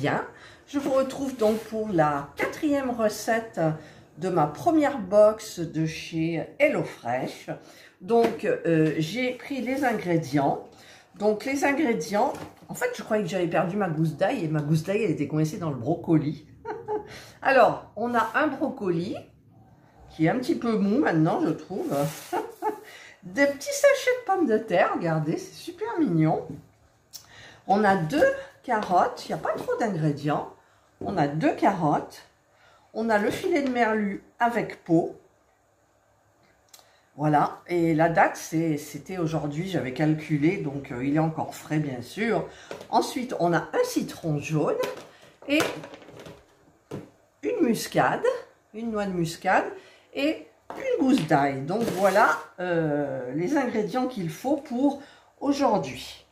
bien? Je vous retrouve donc pour la 4e recette de ma première box de chez HelloFresh. Donc j'ai pris les ingrédients. Donc les ingrédients, en fait je croyais que j'avais perdu ma gousse d'ail et ma gousse d'ail elle était coincée dans le brocoli. Alors on a un brocoli qui est un petit peu mou maintenant je trouve. Des petits sachets de pommes de terre, regardez, c'est super mignon. On a 2 carottes, il n'y a pas trop d'ingrédients. On a 2 carottes. On a le filet de merlu avec peau. Voilà, et la date, c'était aujourd'hui, j'avais calculé, donc il est encore frais, bien sûr. Ensuite, on a un citron jaune et une muscade, une noix de muscade et une gousse d'ail. Donc voilà les ingrédients qu'il faut pour aujourd'hui.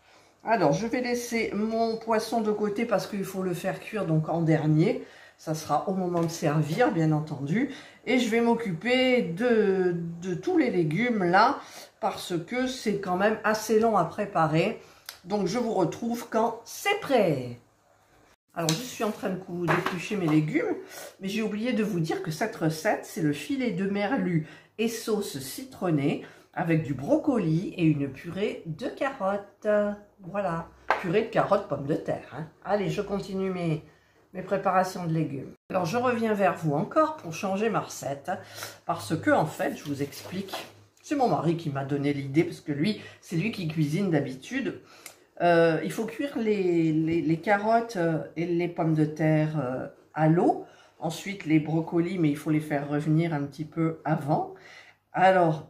Alors, je vais laisser mon poisson de côté parce qu'il faut le faire cuire donc en dernier. Ça sera au moment de servir, bien entendu. Et je vais m'occuper de tous les légumes là, parce que c'est quand même assez long à préparer. Donc, je vous retrouve quand c'est prêt. Alors, je suis en train d'éplucher mes légumes, mais j'ai oublié de vous dire que cette recette, c'est le filet de merlu et sauce citronnée avec du brocoli et une purée de carottes. Voilà, purée de carottes, pommes de terre. Hein. Allez, je continue mes préparations de légumes. Alors, je reviens vers vous encore pour changer ma recette, parce que, en fait, je vous explique, c'est mon mari qui m'a donné l'idée, parce que lui, c'est lui qui cuisine d'habitude. Il faut cuire les carottes et les pommes de terre à l'eau. Ensuite, les brocolis, mais il faut les faire revenir un petit peu avant. Alors,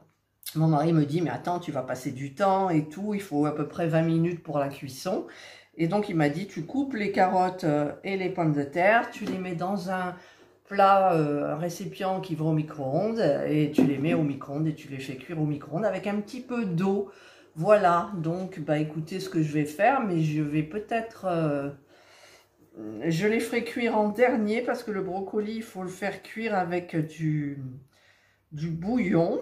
mon mari me dit, mais attends, tu vas passer du temps et tout, il faut à peu près 20 minutes pour la cuisson. Et donc, il m'a dit, tu coupes les carottes et les pommes de terre, tu les mets dans un plat, un récipient qui va au micro-ondes, et tu les mets au micro-ondes et tu les fais cuire au micro-ondes avec un petit peu d'eau. Voilà, donc, bah écoutez ce que je vais faire, mais je vais peut-être... je les ferai cuire en dernier, parce que le brocoli, il faut le faire cuire avec du bouillon.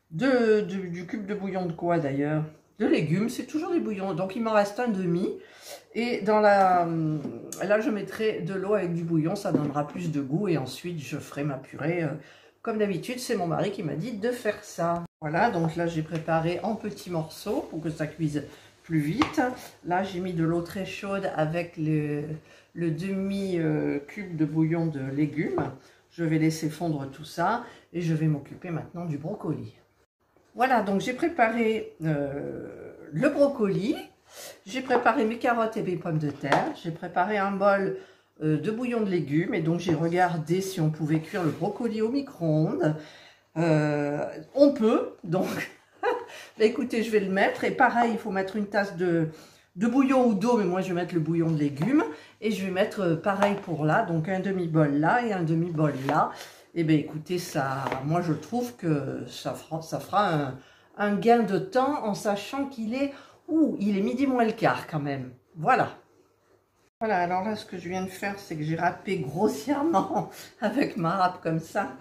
Du cube de bouillon de quoi d'ailleurs? De légumes, c'est toujours des bouillons. Donc il m'en reste un demi. Et dans là je mettrai de l'eau avec du bouillon, ça donnera plus de goût. Et ensuite je ferai ma purée. Comme d'habitude, c'est mon mari qui m'a dit de faire ça. Voilà, donc là j'ai préparé en petits morceaux pour que ça cuise plus vite. Là j'ai mis de l'eau très chaude avec le demi cube de bouillon de légumes. Je vais laisser fondre tout ça et je vais m'occuper maintenant du brocoli. Voilà, donc j'ai préparé le brocoli, j'ai préparé mes carottes et mes pommes de terre, j'ai préparé un bol de bouillon de légumes et donc j'ai regardé si on pouvait cuire le brocoli au micro-ondes. On peut, donc bah, écoutez, je vais le mettre et pareil, il faut mettre une tasse de bouillon ou d'eau, mais moi je vais mettre le bouillon de légumes et je vais mettre pareil pour là, donc un demi-bol là et un demi-bol là. Eh bien, écoutez, ça, moi, je trouve que ça fera un gain de temps en sachant qu'il est... Ouh, il est midi moins le quart quand même. Voilà. Voilà, alors là, ce que je viens de faire, c'est que j'ai râpé grossièrement avec ma râpe comme ça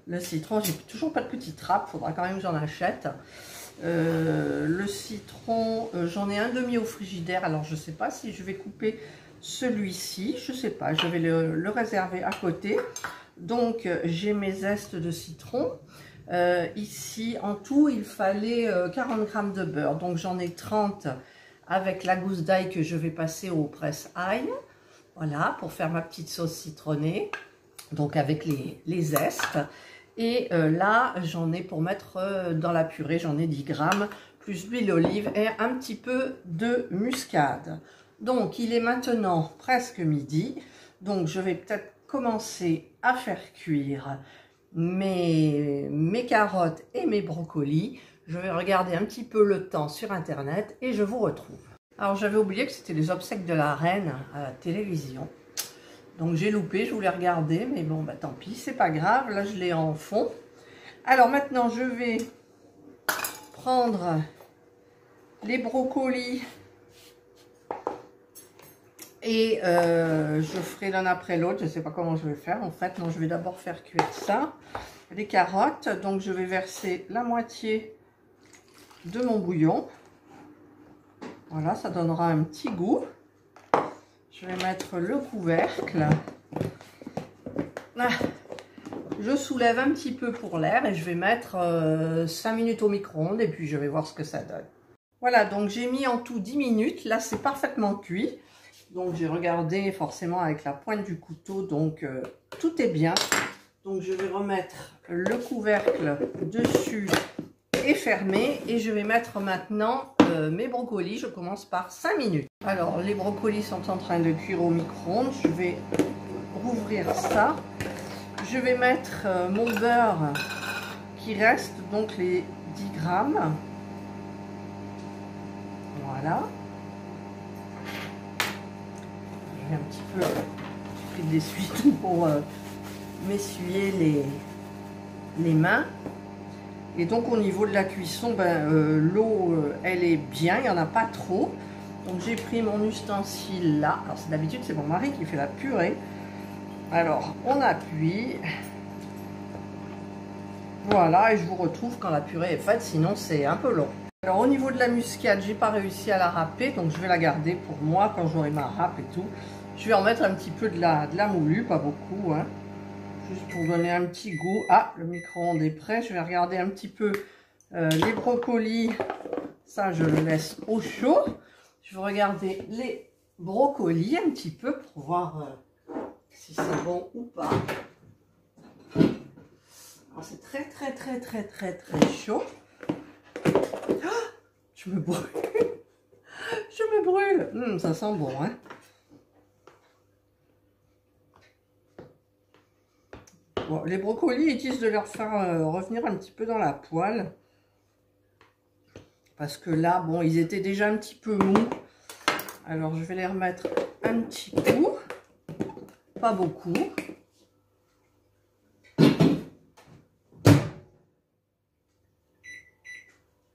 le citron. J'ai toujours pas de petite râpe, il faudra quand même que j'en achète. Le citron, j'en ai un demi au frigidaire. Alors, je ne sais pas si je vais couper celui-ci. Je ne sais pas, je vais le réserver à côté. Donc, j'ai mes zestes de citron. Ici, en tout, il fallait 40 g de beurre. Donc, j'en ai 30 avec la gousse d'ail que je vais passer au presse-ail. Voilà, pour faire ma petite sauce citronnée. Donc, avec les zestes. Et là, j'en ai pour mettre dans la purée, j'en ai 10 g, plus l'huile d'olive et un petit peu de muscade. Donc, il est maintenant presque midi. Donc, je vais peut-être commencer à faire cuire mes carottes et mes brocolis. Je vais regarder un petit peu le temps sur internet et je vous retrouve. Alors j'avais oublié que c'était les obsèques de la reine à la télévision. Donc j'ai loupé, je voulais regarder, mais bon bah tant pis, c'est pas grave, là je l'ai en fond. Alors maintenant je vais prendre les brocolis. Et je ferai l'un après l'autre, je ne sais pas comment je vais faire en fait. Non, je vais d'abord faire cuire ça, les carottes. Donc je vais verser la moitié de mon bouillon. Voilà, ça donnera un petit goût. Je vais mettre le couvercle. Ah, je soulève un petit peu pour l'air et je vais mettre 5 minutes au micro-ondes et puis je vais voir ce que ça donne. Voilà, donc j'ai mis en tout 10 minutes. Là, c'est parfaitement cuit. Donc, j'ai regardé forcément avec la pointe du couteau. Donc, tout est bien. Donc, je vais remettre le couvercle dessus et fermer. Et je vais mettre maintenant mes brocolis. Je commence par 5 minutes. Alors, les brocolis sont en train de cuire au micro-ondes. Je vais rouvrir ça. Je vais mettre mon beurre qui reste, donc les 10 grammes. Voilà. J'ai un petit peu pris de l'essuie-tout pour m'essuyer les mains. Et donc au niveau de la cuisson, l'eau elle est bien, il n'y en a pas trop. Donc j'ai pris mon ustensile là. Alors d'habitude c'est mon mari qui fait la purée. Alors on appuie. Voilà, et je vous retrouve quand la purée est faite, sinon c'est un peu long. Alors au niveau de la muscade, j'ai pas réussi à la râper, donc je vais la garder pour moi quand j'aurai ma râpe et tout. Je vais en mettre un petit peu de la moulue, pas beaucoup, hein, juste pour donner un petit goût. Ah, le micro-ondes est prêt. Je vais regarder un petit peu les brocolis. Ça, je le laisse au chaud. Je vais regarder les brocolis un petit peu pour voir si c'est bon ou pas. Alors c'est très chaud. Ah, je me brûle. Je me brûle. Ça sent bon, hein. Bon, les brocolis, ils disent de leur faire revenir un petit peu dans la poêle. Parce que là, bon, ils étaient déjà un petit peu mous. Alors, je vais les remettre un petit coup. Pas beaucoup.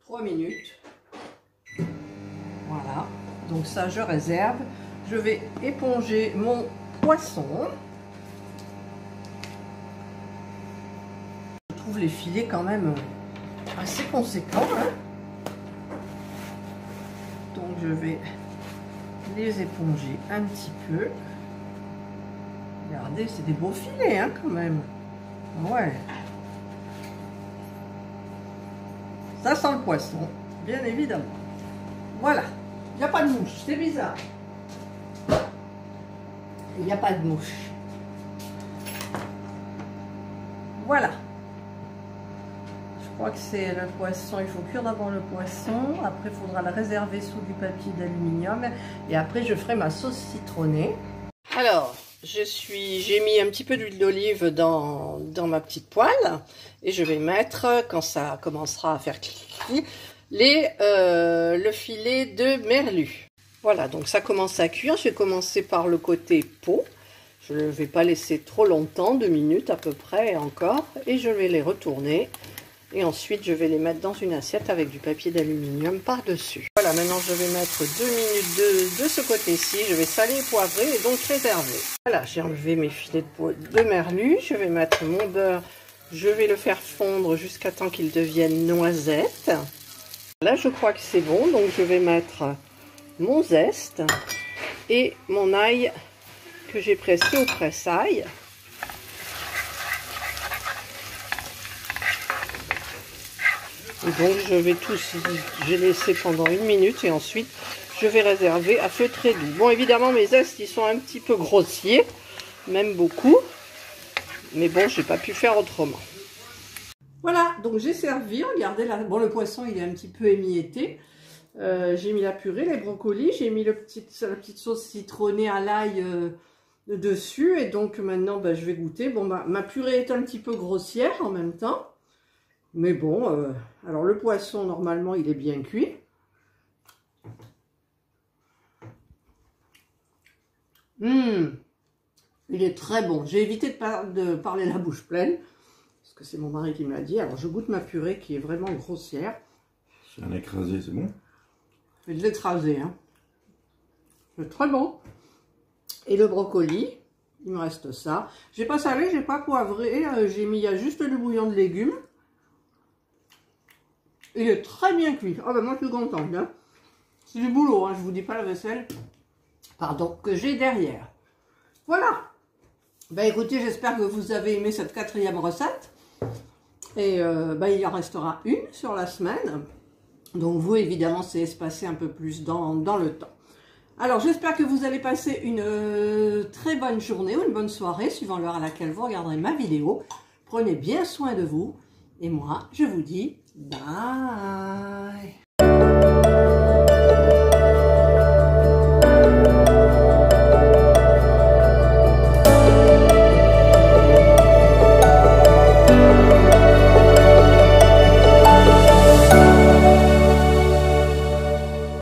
Trois minutes. Voilà. Donc ça, je réserve. Je vais éponger mon poisson. Je trouve les filets quand même assez conséquents, hein. Donc je vais les éponger un petit peu. Regardez, c'est des beaux filets, hein, quand même. Ouais. Ça sent le poisson, bien évidemment. Voilà. Il n'y a pas de mouche, c'est bizarre. Il n'y a pas de mouche. Voilà. Je crois que c'est le poisson. Il faut cuire d'abord le poisson. Après, il faudra le réserver sous du papier d'aluminium. Et après, je ferai ma sauce citronnée. Alors, j'ai mis un petit peu d'huile d'olive dans ma petite poêle. Et je vais mettre, quand ça commencera à faire clic, le filet de merlu. Voilà, donc ça commence à cuire. Je vais commencer par le côté peau. Je ne vais pas laisser trop longtemps, 2 minutes à peu près encore. Et je vais les retourner. Et ensuite, je vais les mettre dans une assiette avec du papier d'aluminium par-dessus. Voilà, maintenant je vais mettre 2 minutes de ce côté-ci. Je vais saler et poivrer et donc réserver. Voilà, j'ai enlevé mes filets de merlu. Je vais mettre mon beurre. Je vais le faire fondre jusqu'à temps qu'il devienne noisette. Là, je crois que c'est bon. Donc, je vais mettre mon zeste et mon ail que j'ai pressé au presse-ail. Et donc je vais j'ai laissé pendant 1 minute et ensuite je vais réserver à feu très doux. Bon, évidemment mes zestes ils sont un petit peu grossiers, même beaucoup, mais bon, j'ai pas pu faire autrement. Voilà, donc j'ai servi, regardez là, bon le poisson il est un petit peu émietté. J'ai mis la purée, les brocolis, j'ai mis la petite sauce citronnée à l'ail dessus et donc maintenant je vais goûter. Bon, ma purée est un petit peu grossière en même temps. Mais bon, alors le poisson, normalement, il est bien cuit. Il est très bon. J'ai évité de parler la bouche pleine, parce que c'est mon mari qui me l'a dit. Alors, je goûte ma purée qui est vraiment grossière. C'est un écrasé, c'est bon? Je vais de l'écraser, hein. C'est très bon. Et le brocoli, il me reste ça. J'ai pas salé, j'ai pas poivré. J'ai mis, il y a juste du bouillon de légumes. Il est très bien cuit. Ah ben moi je suis contente. Hein. C'est du boulot, hein, je vous dis pas la vaisselle. pardon, que j'ai derrière. Voilà. Ben écoutez, j'espère que vous avez aimé cette 4e recette. Et il y en restera une sur la semaine. Donc vous, évidemment, c'est espacé un peu plus dans le temps. Alors, j'espère que vous allez passer une très bonne journée ou une bonne soirée, suivant l'heure à laquelle vous regarderez ma vidéo. Prenez bien soin de vous. Et moi, je vous dis bye.